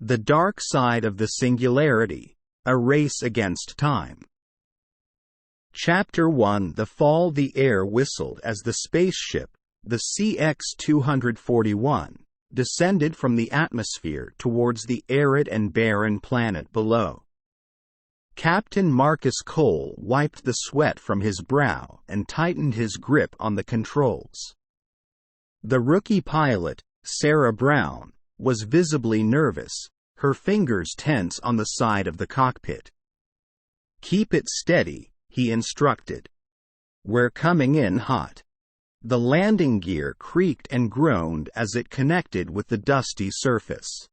The Dark Side of the Singularity, A Race Against Time. Chapter 1. The Fall. The air whistled as the spaceship, the CX-241, descended from the atmosphere towards the arid and barren planet below. Captain Marcus Cole wiped the sweat from his brow and tightened his grip on the controls. The rookie pilot, Sarah Brown, was visibly nervous, her fingers tense on the side of the cockpit. "Keep it steady," he instructed. "We're coming in hot." The landing gear creaked and groaned as it connected with the dusty surface.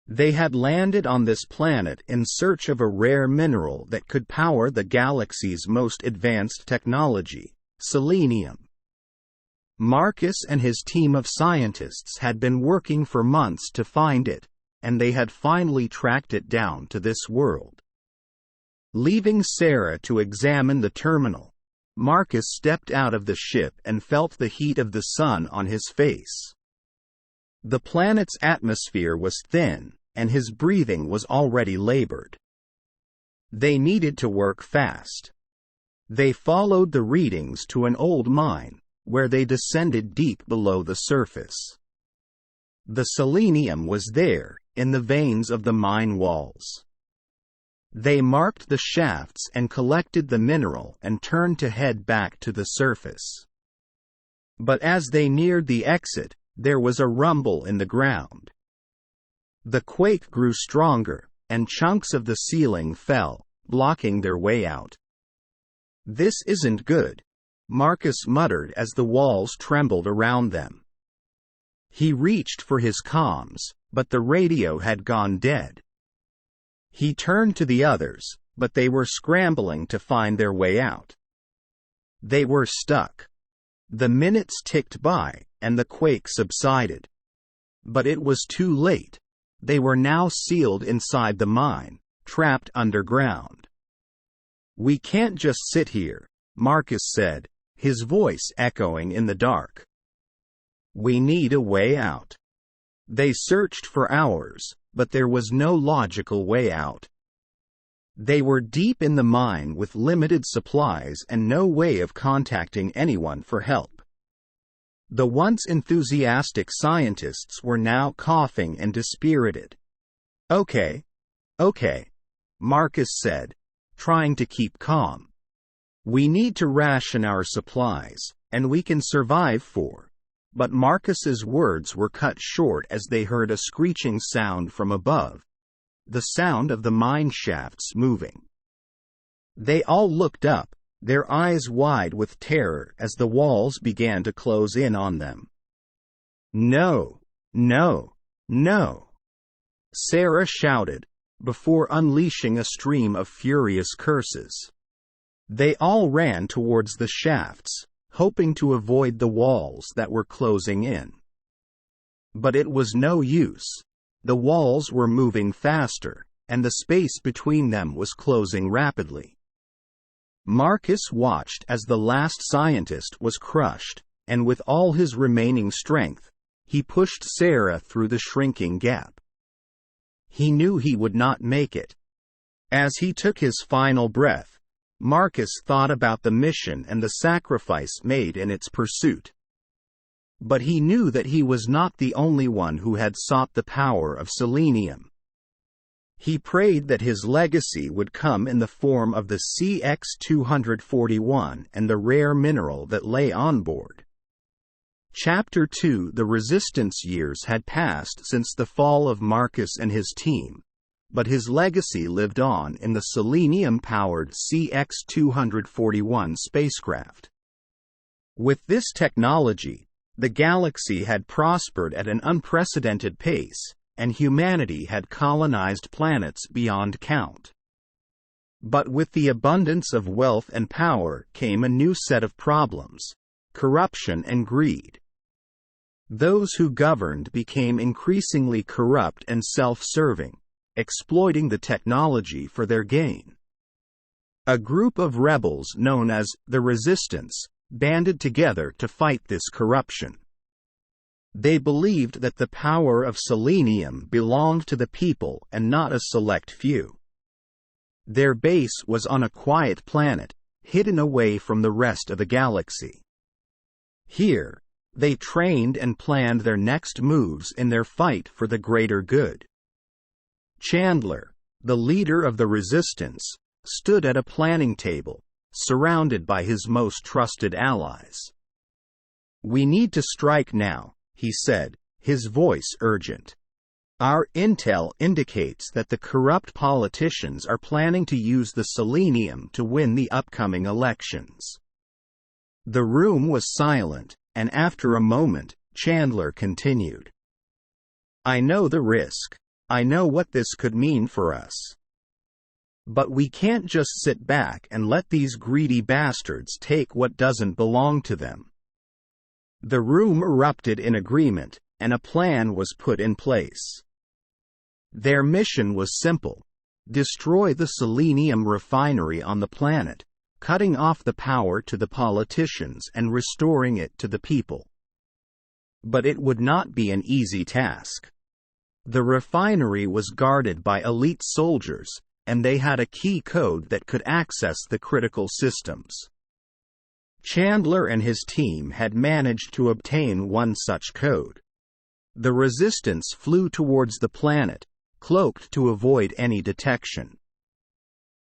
They had landed on this planet in search of a rare mineral that could power the galaxy's most advanced technology, selenium. Marcus and his team of scientists had been working for months to find it, and they had finally tracked it down to this world. Leaving Sarah to examine the terminal, Marcus stepped out of the ship and felt the heat of the sun on his face. The planet's atmosphere was thin, and his breathing was already labored. They needed to work fast. They followed the readings to an old mine, where they descended deep below the surface. The selenium was there, in the veins of the mine walls. They marked the shafts and collected the mineral and turned to head back to the surface. But as they neared the exit, there was a rumble in the ground. The quake grew stronger, and chunks of the ceiling fell, blocking their way out. "This isn't good," Marcus muttered as the walls trembled around them. He reached for his comms, but the radio had gone dead. He turned to the others, but they were scrambling to find their way out. They were stuck. The minutes ticked by, and the quake subsided. But it was too late. They were now sealed inside the mine, trapped underground. "We can't just sit here," Marcus said, his voice echoing in the dark. "We need a way out." They searched for hours, but there was no logical way out. They were deep in the mine with limited supplies and no way of contacting anyone for help. The once enthusiastic scientists were now coughing and dispirited. Okay, Marcus said, trying to keep calm. "We need to ration our supplies, and we can survive for..." But Marcus's words were cut short as they heard a screeching sound from above, the sound of the mine shafts moving. They all looked up, their eyes wide with terror as the walls began to close in on them. "No, no, no!" Sarah shouted, before unleashing a stream of furious curses. They all ran towards the shafts, hoping to avoid the walls that were closing in. But it was no use. The walls were moving faster, and the space between them was closing rapidly. Marcus watched as the last scientist was crushed, and with all his remaining strength, he pushed Sarah through the shrinking gap. He knew he would not make it. As he took his final breath, Marcus thought about the mission and the sacrifice made in its pursuit. But he knew that he was not the only one who had sought the power of selenium. He prayed that his legacy would come in the form of the CX-241 and the rare mineral that lay on board. Chapter 2. The Resistance. Years had passed since the fall of Marcus and his team, but his legacy lived on in the selenium-powered CX-241 spacecraft. With this technology, the galaxy had prospered at an unprecedented pace, and humanity had colonized planets beyond count. But with the abundance of wealth and power came a new set of problems: corruption and greed. Those who governed became increasingly corrupt and self-serving, exploiting the technology for their gain. A group of rebels known as the Resistance banded together to fight this corruption. They believed that the power of selenium belonged to the people and not a select few. Their base was on a quiet planet, hidden away from the rest of the galaxy. Here, they trained and planned their next moves in their fight for the greater good. Chandler, the leader of the resistance, stood at a planning table, surrounded by his most trusted allies. "We need to strike now," he said, his voice urgent. "Our intel indicates that the corrupt politicians are planning to use the selenium to win the upcoming elections." The room was silent, and after a moment, Chandler continued. "I know the risk. I know what this could mean for us. But we can't just sit back and let these greedy bastards take what doesn't belong to them." The room erupted in agreement, and a plan was put in place. Their mission was simple: destroy the selenium refinery on the planet, cutting off the power to the politicians and restoring it to the people. But it would not be an easy task. The refinery was guarded by elite soldiers, and they had a key code that could access the critical systems. Chandler and his team had managed to obtain one such code. The resistance flew towards the planet, cloaked to avoid any detection.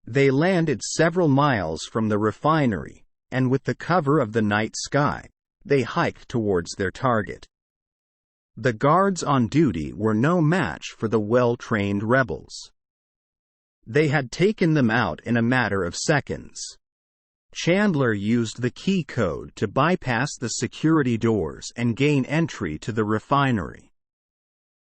They landed several miles from the refinery, and with the cover of the night sky, they hiked towards their target. The guards on duty were no match for the well-trained rebels. They had taken them out in a matter of seconds. Chandler used the key code to bypass the security doors and gain entry to the refinery.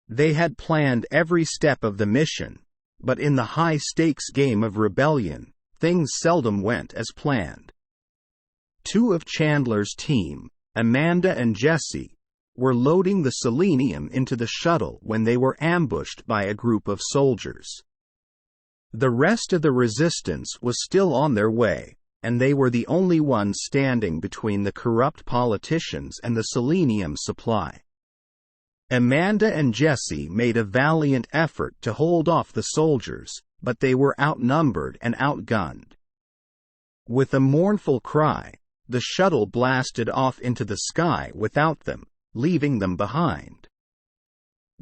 They had planned every step of the mission, but in the high-stakes game of rebellion, things seldom went as planned. Two of Chandler's team, Amanda and Jesse, were loading the selenium into the shuttle when they were ambushed by a group of soldiers. The rest of the resistance was still on their way, and they were the only ones standing between the corrupt politicians and the selenium supply. Amanda and Jesse made a valiant effort to hold off the soldiers, but they were outnumbered and outgunned. With a mournful cry, the shuttle blasted off into the sky without them, leaving them behind.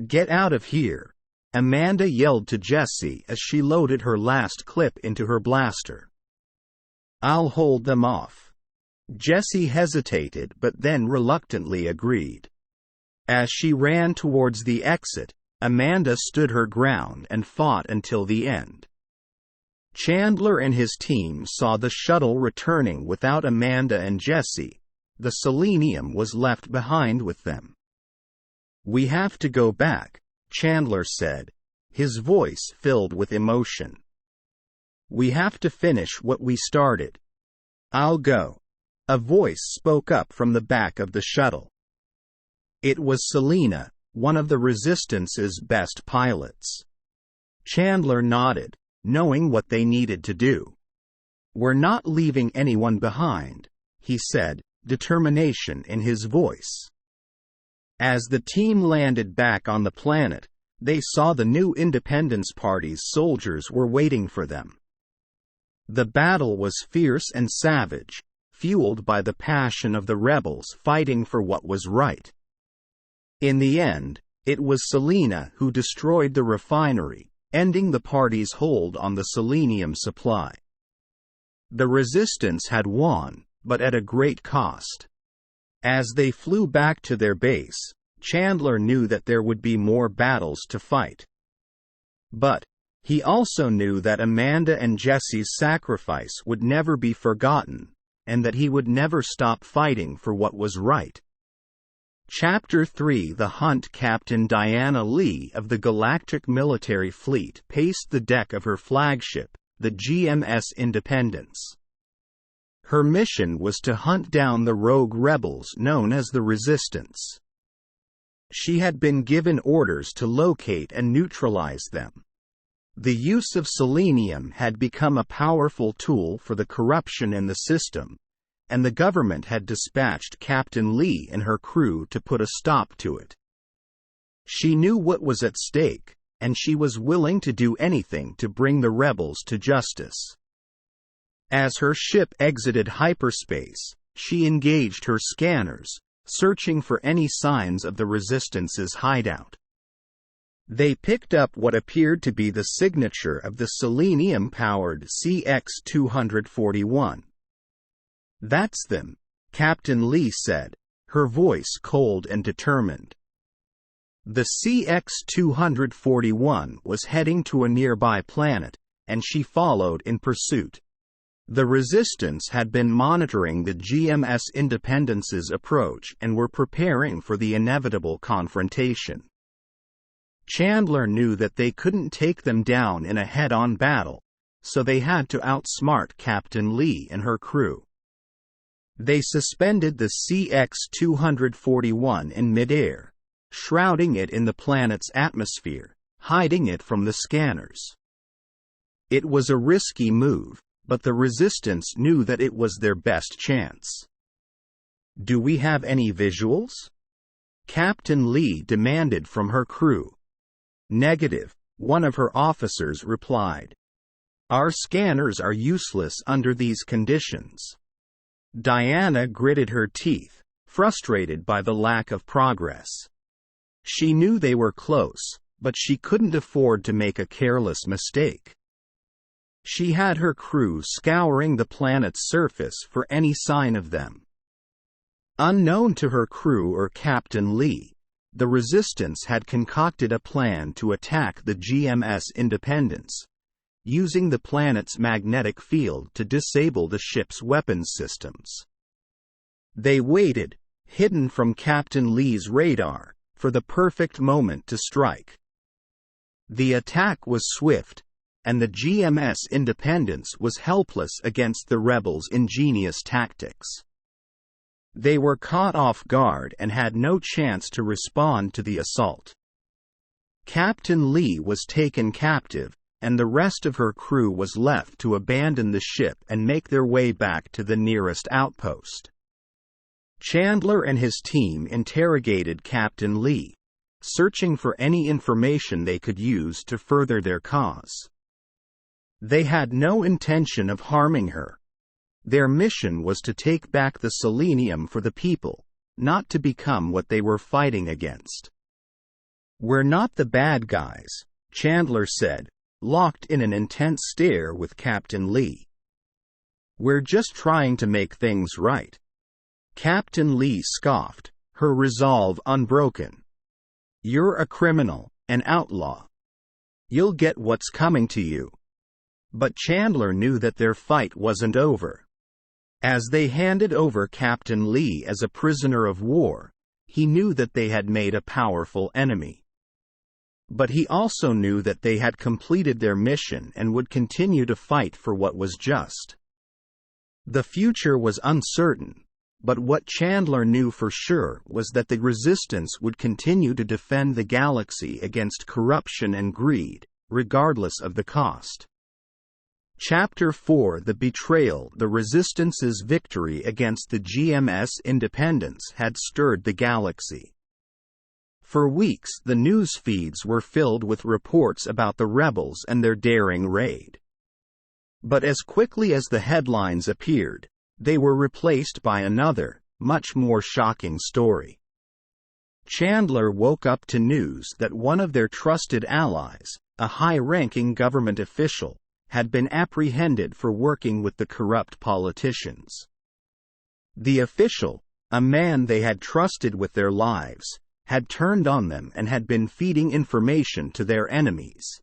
"Get out of here," Amanda yelled to Jesse as she loaded her last clip into her blaster. "I'll hold them off." Jesse hesitated but then reluctantly agreed. As she ran towards the exit, Amanda stood her ground and fought until the end. Chandler and his team saw the shuttle returning without Amanda and Jesse. The selenium was left behind with them. "We have to go back," Chandler said, his voice filled with emotion. "We have to finish what we started." "I'll go," a voice spoke up from the back of the shuttle. It was Selena, one of the Resistance's best pilots. Chandler nodded, knowing what they needed to do. "We're not leaving anyone behind," he said, determination in his voice. As the team landed back on the planet, they saw the new Independence Party's soldiers were waiting for them. The battle was fierce and savage, fueled by the passion of the rebels fighting for what was right. In the end, it was Selena who destroyed the refinery, ending the party's hold on the selenium supply. The resistance had won, but at a great cost. As they flew back to their base, Chandler knew that there would be more battles to fight. But he also knew that Amanda and Jesse's sacrifice would never be forgotten, and that he would never stop fighting for what was right. Chapter 3 The Hunt. Captain Diana Lee of the Galactic Military Fleet paced the deck of her flagship, the GMS Independence. Her mission was to hunt down the rogue rebels known as the Resistance. She had been given orders to locate and neutralize them. The use of selenium had become a powerful tool for the corruption in the system, and the government had dispatched Captain Lee and her crew to put a stop to it. She knew what was at stake, and she was willing to do anything to bring the rebels to justice. As her ship exited hyperspace, she engaged her scanners, searching for any signs of the Resistance's hideout. They picked up what appeared to be the signature of the selenium-powered CX-241. "That's them," Captain Lee said, her voice cold and determined. The CX-241 was heading to a nearby planet, and she followed in pursuit. The Resistance had been monitoring the GMS Independence's approach and were preparing for the inevitable confrontation. Chandler knew that they couldn't take them down in a head-on battle, so they had to outsmart Captain Lee and her crew. They suspended the CX-241 in midair, shrouding it in the planet's atmosphere, hiding it from the scanners. It was a risky move, but the Resistance knew that it was their best chance. "Do we have any visuals?" Captain Lee demanded from her crew. "Negative," one of her officers replied. "Our scanners are useless under these conditions." Diana gritted her teeth, frustrated by the lack of progress. She knew they were close, but she couldn't afford to make a careless mistake. She had her crew scouring the planet's surface for any sign of them. Unknown to her crew or Captain Lee, the Resistance had concocted a plan to attack the GMS Independence, using the planet's magnetic field to disable the ship's weapons systems. They waited, hidden from Captain Lee's radar, for the perfect moment to strike. The attack was swift, and the GMS Independence was helpless against the rebels' ingenious tactics. They were caught off guard and had no chance to respond to the assault. Captain Lee was taken captive, and the rest of her crew was left to abandon the ship and make their way back to the nearest outpost. Chandler and his team interrogated Captain Lee, searching for any information they could use to further their cause. They had no intention of harming her. Their mission was to take back the selenium for the people, not to become what they were fighting against. "We're not the bad guys," Chandler said, locked in an intense stare with Captain Lee. "We're just trying to make things right." Captain Lee scoffed, her resolve unbroken. "You're a criminal, an outlaw. You'll get what's coming to you." But Chandler knew that their fight wasn't over. As they handed over Captain Lee as a prisoner of war, he knew that they had made a powerful enemy. But he also knew that they had completed their mission and would continue to fight for what was just. The future was uncertain, but what Chandler knew for sure was that the Resistance would continue to defend the galaxy against corruption and greed, regardless of the cost. Chapter 4: The Betrayal. The Resistance's victory against the GMS Independence had stirred the galaxy. For weeks the news feeds were filled with reports about the rebels and their daring raid. But as quickly as the headlines appeared, they were replaced by another, much more shocking story. Chandler woke up to news that one of their trusted allies, a high-ranking government official, had been apprehended for working with the corrupt politicians. The official, a man they had trusted with their lives, had turned on them and had been feeding information to their enemies.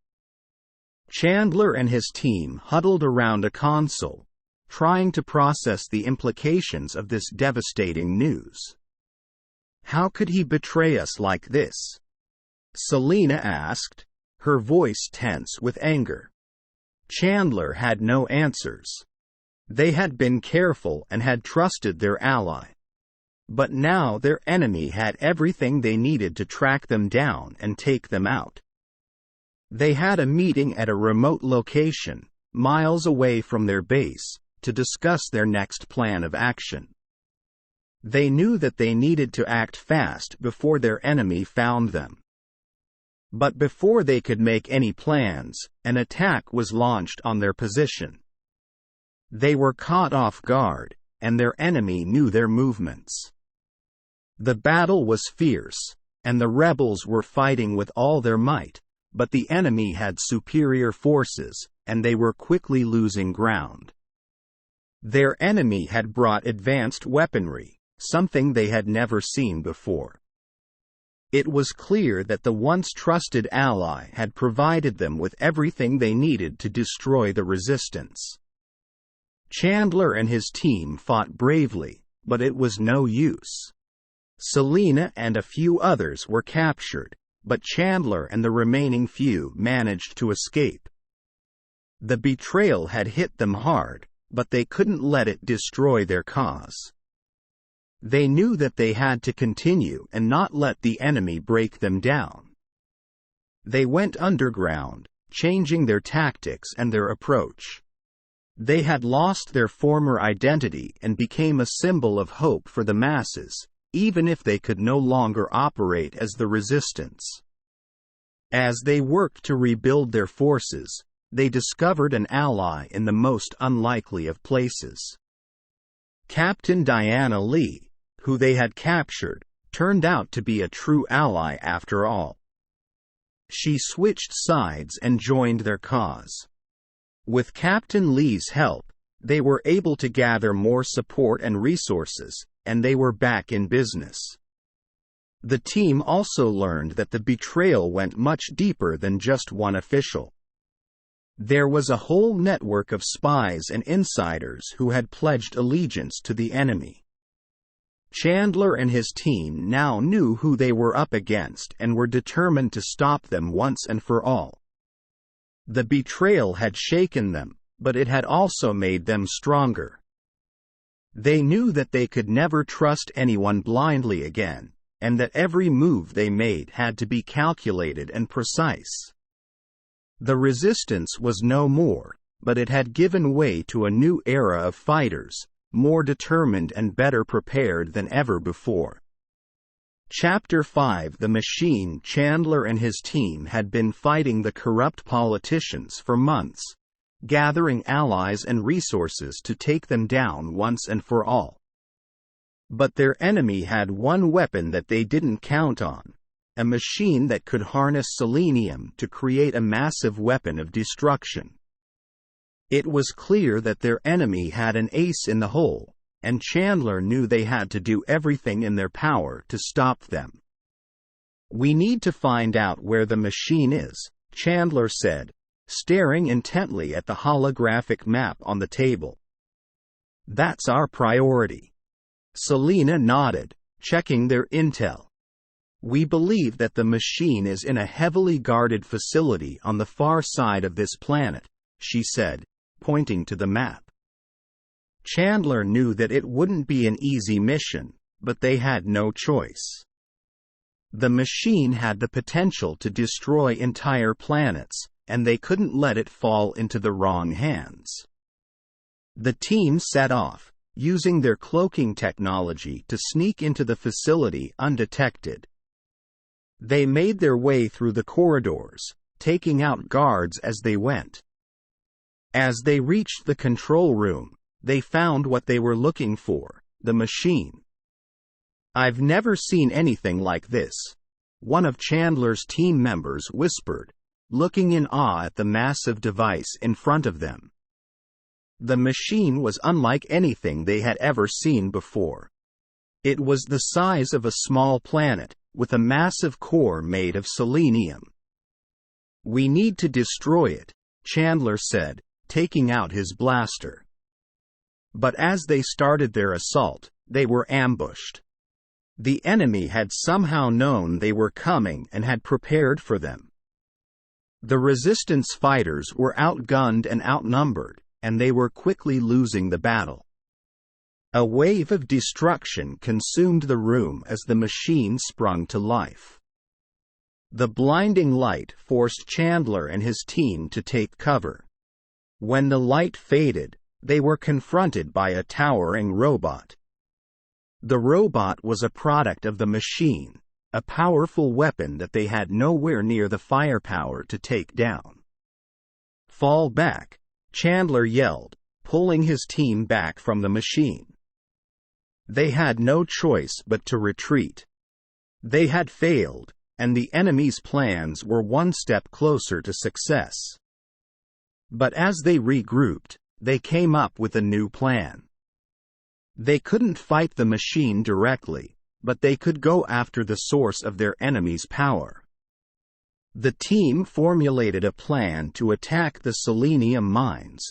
Chandler and his team huddled around a console, trying to process the implications of this devastating news. "How could he betray us like this?" Selena asked, her voice tense with anger. Chandler had no answers. They had been careful and had trusted their ally. But now their enemy had everything they needed to track them down and take them out. They had a meeting at a remote location, miles away from their base, to discuss their next plan of action. They knew that they needed to act fast before their enemy found them. But before they could make any plans, an attack was launched on their position. They were caught off guard, and their enemy knew their movements. The battle was fierce, and the rebels were fighting with all their might, but the enemy had superior forces, and they were quickly losing ground. Their enemy had brought advanced weaponry, something they had never seen before. It was clear that the once trusted ally had provided them with everything they needed to destroy the resistance. Chandler and his team fought bravely, but it was no use. Selena and a few others were captured, but Chandler and the remaining few managed to escape. The betrayal had hit them hard, but they couldn't let it destroy their cause. They knew that they had to continue and not let the enemy break them down. They went underground, changing their tactics and their approach. They had lost their former identity and became a symbol of hope for the masses, even if they could no longer operate as the resistance. As they worked to rebuild their forces, they discovered an ally in the most unlikely of places. Captain Diana Lee, who they had captured, turned out to be a true ally after all. She switched sides and joined their cause. With Captain Lee's help, they were able to gather more support and resources, and they were back in business. The team also learned that the betrayal went much deeper than just one official. There was a whole network of spies and insiders who had pledged allegiance to the enemy. Chandler and his team now knew who they were up against and were determined to stop them once and for all. The betrayal had shaken them, but it had also made them stronger. They knew that they could never trust anyone blindly again, and that every move they made had to be calculated and precise. The resistance was no more, but it had given way to a new era of fighters, more determined and better prepared than ever before. Chapter 5. The Machine. Chandler and his team had been fighting the corrupt politicians for months, gathering allies and resources to take them down once and for all. But their enemy had one weapon that they didn't count on, a machine that could harness selenium to create a massive weapon of destruction. It was clear that their enemy had an ace in the hole, and Chandler knew they had to do everything in their power to stop them. "We need to find out where the machine is," Chandler said, staring intently at the holographic map on the table. "That's our priority." Selena nodded, checking their intel. "We believe that the machine is in a heavily guarded facility on the far side of this planet," she said, pointing to the map. Chandler knew that it wouldn't be an easy mission, but they had no choice. The machine had the potential to destroy entire planets, and they couldn't let it fall into the wrong hands. The team set off, using their cloaking technology to sneak into the facility undetected. They made their way through the corridors, taking out guards as they went. As they reached the control room, they found what they were looking for, the machine. "I've never seen anything like this," one of Chandler's team members whispered, looking in awe at the massive device in front of them. The machine was unlike anything they had ever seen before. It was the size of a small planet, with a massive core made of selenium. "We need to destroy it," Chandler said, taking out his blaster. But as they started their assault, they were ambushed. The enemy had somehow known they were coming and had prepared for them. The resistance fighters were outgunned and outnumbered, and they were quickly losing the battle. A wave of destruction consumed the room as the machine sprung to life. The blinding light forced Chandler and his team to take cover. When the light faded, they were confronted by a towering robot. The robot was a product of the machine, a powerful weapon that they had nowhere near the firepower to take down. "Fall back," Chandler yelled, pulling his team back from the machine. They had no choice but to retreat. They had failed, and the enemy's plans were one step closer to success. But as they regrouped, they came up with a new plan. They couldn't fight the machine directly, but they could go after the source of their enemy's power. The team formulated a plan to attack the selenium mines,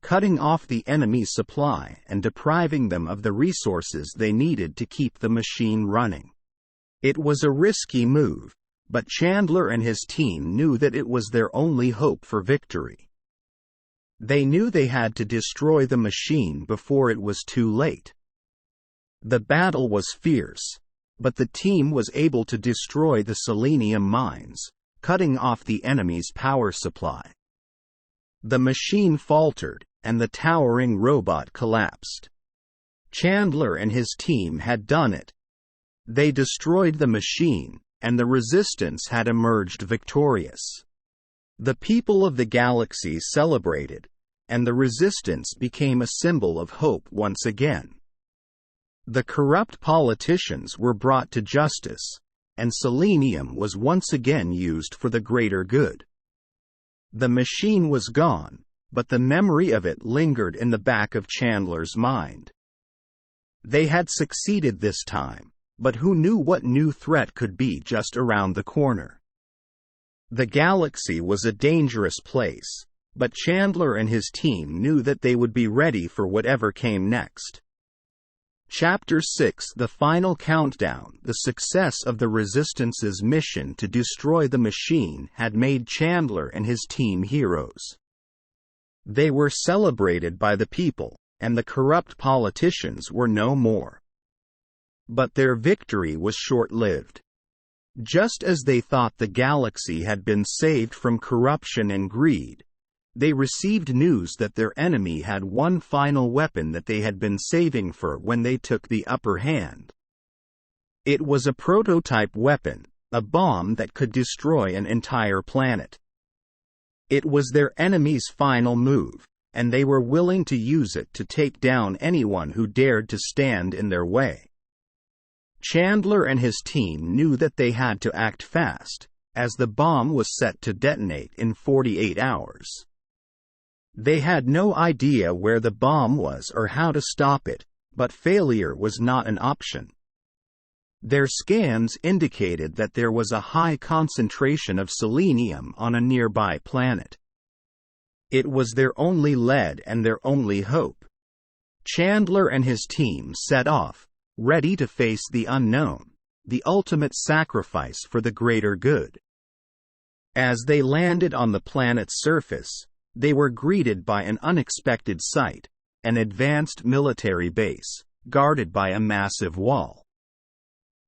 cutting off the enemy's supply and depriving them of the resources they needed to keep the machine running. It was a risky move, but Chandler and his team knew that it was their only hope for victory. They knew they had to destroy the machine before it was too late. The battle was fierce, but the team was able to destroy the selenium mines, cutting off the enemy's power supply. The machine faltered, and the towering robot collapsed. Chandler and his team had done it. They destroyed the machine, and the resistance had emerged victorious. The people of the galaxy celebrated, and the resistance became a symbol of hope once again. The corrupt politicians were brought to justice, and selenium was once again used for the greater good. The machine was gone, but the memory of it lingered in the back of Chandler's mind. They had succeeded this time, but who knew what new threat could be just around the corner? The galaxy was a dangerous place, but Chandler and his team knew that they would be ready for whatever came next. Chapter 6: The Final Countdown. The success of the Resistance's mission to destroy the machine had made Chandler and his team heroes. They were celebrated by the people, and the corrupt politicians were no more. But their victory was short-lived. Just as they thought the galaxy had been saved from corruption and greed, they received news that their enemy had one final weapon that they had been saving for when they took the upper hand. It was a prototype weapon, a bomb that could destroy an entire planet. It was their enemy's final move, and they were willing to use it to take down anyone who dared to stand in their way. Chandler and his team knew that they had to act fast, as the bomb was set to detonate in 48 hours. They had no idea where the bomb was or how to stop it, but failure was not an option. Their scans indicated that there was a high concentration of selenium on a nearby planet. It was their only lead and their only hope. Chandler and his team set off, ready to face the unknown, the ultimate sacrifice for the greater good. As they landed on the planet's surface, they were greeted by an unexpected sight: an advanced military base, guarded by a massive wall.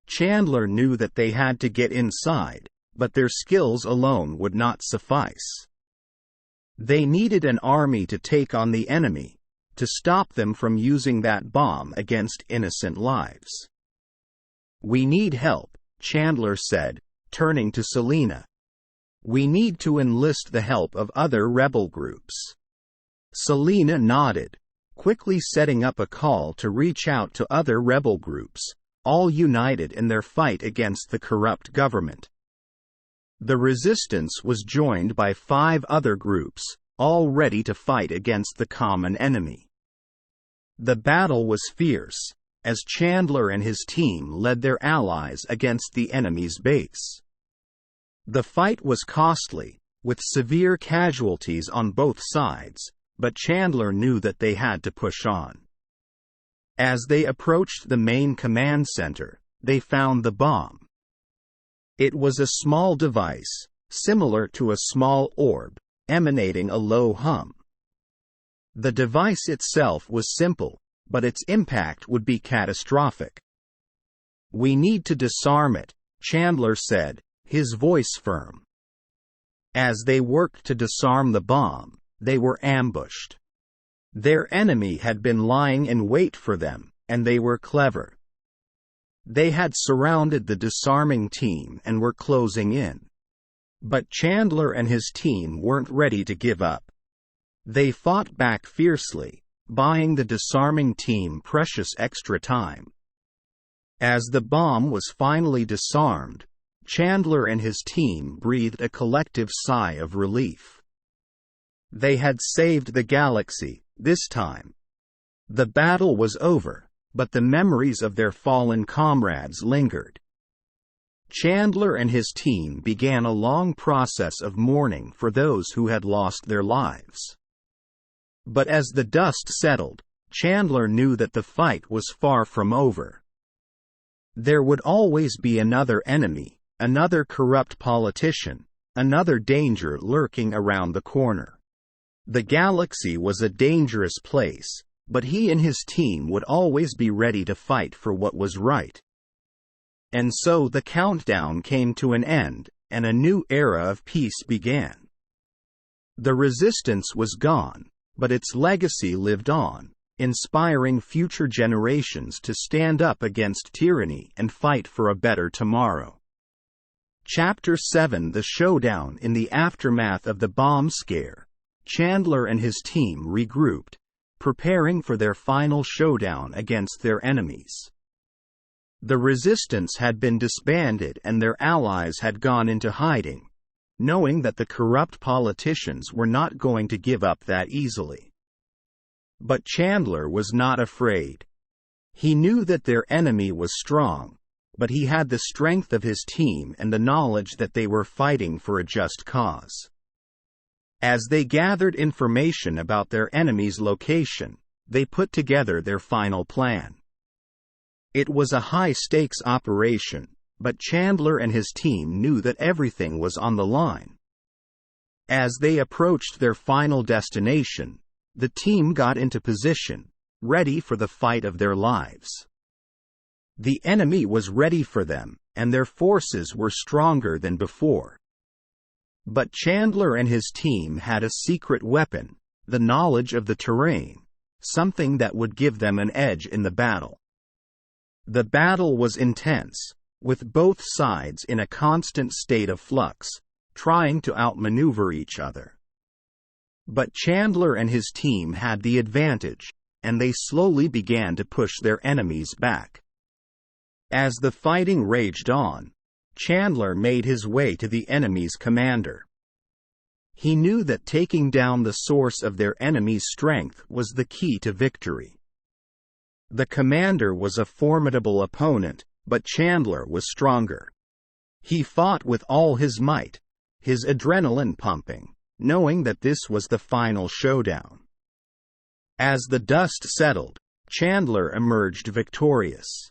Chandler knew that they had to get inside, but their skills alone would not suffice. They needed an army to take on the enemy, to stop them from using that bomb against innocent lives. "We need help," Chandler said, turning to Selena. "We need to enlist the help of other rebel groups." Selena nodded, quickly setting up a call to reach out to other rebel groups, all united in their fight against the corrupt government. The resistance was joined by 5 other groups, all ready to fight against the common enemy. The battle was fierce, as Chandler and his team led their allies against the enemy's base. The fight was costly, with severe casualties on both sides, but Chandler knew that they had to push on. As they approached the main command center, they found the bomb. It was a small device, similar to a small orb, emanating a low hum. The device itself was simple, but its impact would be catastrophic. "We need to disarm it," Chandler said, his voice firm. As they worked to disarm the bomb, they were ambushed. Their enemy had been lying in wait for them, and they were clever. They had surrounded the disarming team and were closing in. But Chandler and his team weren't ready to give up. They fought back fiercely, buying the disarming team precious extra time. As the bomb was finally disarmed, Chandler and his team breathed a collective sigh of relief. They had saved the galaxy, this time. The battle was over, but the memories of their fallen comrades lingered. Chandler and his team began a long process of mourning for those who had lost their lives. But as the dust settled, Chandler knew that the fight was far from over. There would always be another enemy, another corrupt politician, another danger lurking around the corner. The galaxy was a dangerous place, but he and his team would always be ready to fight for what was right. And so the countdown came to an end, and a new era of peace began. The resistance was gone, but its legacy lived on, inspiring future generations to stand up against tyranny and fight for a better tomorrow. Chapter 7: The Showdown. In the aftermath of the bomb scare, Chandler and his team regrouped, preparing for their final showdown against their enemies. The resistance had been disbanded and their allies had gone into hiding, knowing that the corrupt politicians were not going to give up that easily. But Chandler was not afraid. He knew that their enemy was strong, but he had the strength of his team and the knowledge that they were fighting for a just cause. As they gathered information about their enemy's location, they put together their final plan. It was a high-stakes operation, but Chandler and his team knew that everything was on the line. As they approached their final destination, the team got into position, ready for the fight of their lives. The enemy was ready for them, and their forces were stronger than before. But Chandler and his team had a secret weapon, the knowledge of the terrain, something that would give them an edge in the battle. The battle was intense, with both sides in a constant state of flux, trying to outmaneuver each other. But Chandler and his team had the advantage, and they slowly began to push their enemies back. As the fighting raged on, Chandler made his way to the enemy's commander. He knew that taking down the source of their enemy's strength was the key to victory. The commander was a formidable opponent, but Chandler was stronger. He fought with all his might, his adrenaline pumping, knowing that this was the final showdown. As the dust settled, Chandler emerged victorious.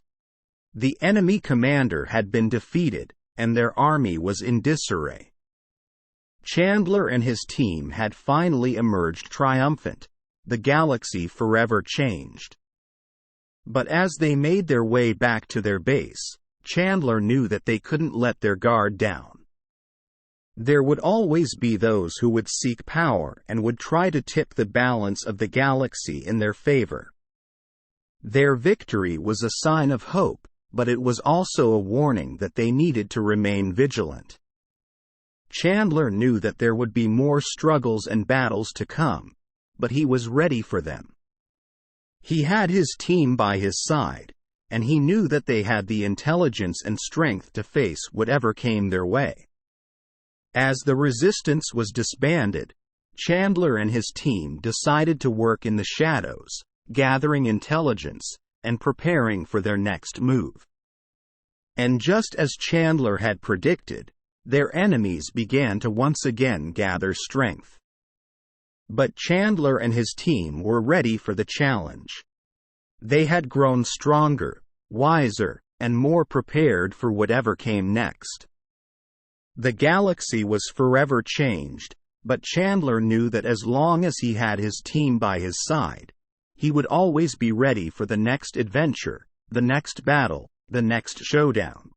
The enemy commander had been defeated, and their army was in disarray. Chandler and his team had finally emerged triumphant, the galaxy forever changed. But as they made their way back to their base, Chandler knew that they couldn't let their guard down. There would always be those who would seek power and would try to tip the balance of the galaxy in their favor. Their victory was a sign of hope, but it was also a warning that they needed to remain vigilant. Chandler knew that there would be more struggles and battles to come, but he was ready for them. He had his team by his side, and he knew that they had the intelligence and strength to face whatever came their way. As the resistance was disbanded, Chandler and his team decided to work in the shadows, gathering intelligence and preparing for their next move. And just as Chandler had predicted, their enemies began to once again gather strength. But Chandler and his team were ready for the challenge. They had grown stronger, wiser, and more prepared for whatever came next. The galaxy was forever changed, but Chandler knew that as long as he had his team by his side, he would always be ready for the next adventure, the next battle, the next showdown.